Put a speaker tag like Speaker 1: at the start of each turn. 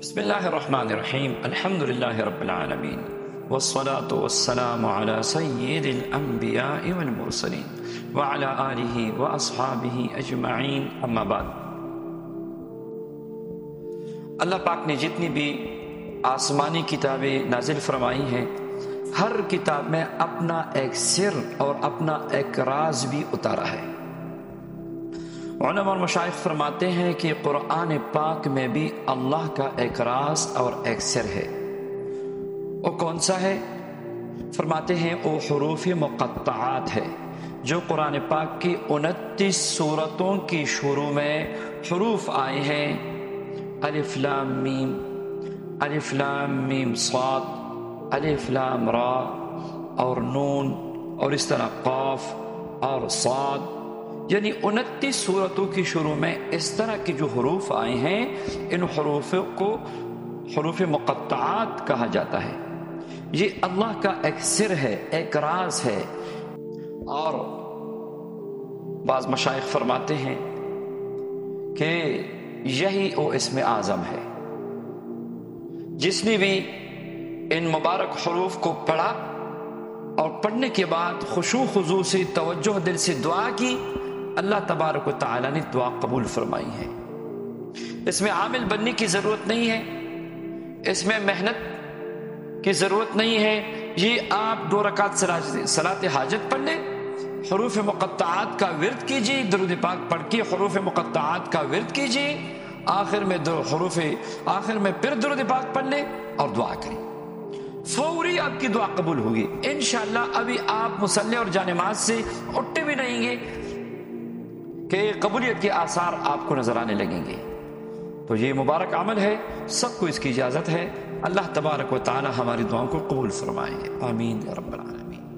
Speaker 1: بسم اللہ الرحمن الرحیم الحمد للہ رب العالمین والصلاة والسلام علی سید الانبیاء والمرسلین وعلی آلہ واصحابہ اجمعین اما بعد۔ اللہ پاک نے جتنی بھی آسمانی کتابیں نازل فرمائی ہیں، ہر کتاب میں اپنا ایک سر اور اپنا ایک راز بھی اتارا ہے۔ علماء اور مشائخ فرماتے ہیں کہ قرآن پاک میں بھی اللہ کا ایک راز اور ایک سر ہے۔ وہ کون سا ہے؟ فرماتے ہیں وہ حروف مقطعات ہے، جو قرآن پاک کی 29 سورتوں کی شروع میں حروف آئے ہیں۔ الف لام میم، الف لام میم صاد، الف لام را اور نون، اور اس طرح قاف اور صاد، یعنی 29 سورتوں کی شروع میں اس طرح کے جو حروف آئے ہیں، ان حروف کو حروف مقطعات کہا جاتا ہے۔ یہ اللہ کا ایک سر ہے، ایک راز ہے۔ اور بعض مشائخ فرماتے ہیں کہ یہی وہ اسم اعظم ہے۔ جس نے بھی ان مبارک حروف کو پڑھا اور پڑھنے کے بعد خشوع خضوع سے توجہ دل سے دعا کی، اللہ تبارک و تعالی نے دعا قبول فرمائی ہے۔ اس میں عامل بننے کی ضرورت نہیں ہے، اس میں محنت کی ضرورت نہیں ہے۔ یہ آپ 2 رکعت صلاۃ حاجت پڑھ لیں، حروف مقطعات کا ورد کیجیے، درود پاک پڑھ کے حروف مقطعات کا ورد کیجیے، آخر میں پھر درود پاک پڑھ لیں اور دعا کریں، فوری آپ کی دعا قبول ہوگی انشاءاللہ۔ ابھی آپ مصلی اور جانماز سے اٹھتے بھی نہیں گے کہ قبولیت کے آثار آپ کو نظر آنے لگیں گے۔ تو یہ مبارک عمل ہے، سب کو اس کی اجازت ہے۔ اللہ تبارک و تعالی ہماری دعاؤں کو قبول فرمائے، آمین یا رب العالمین۔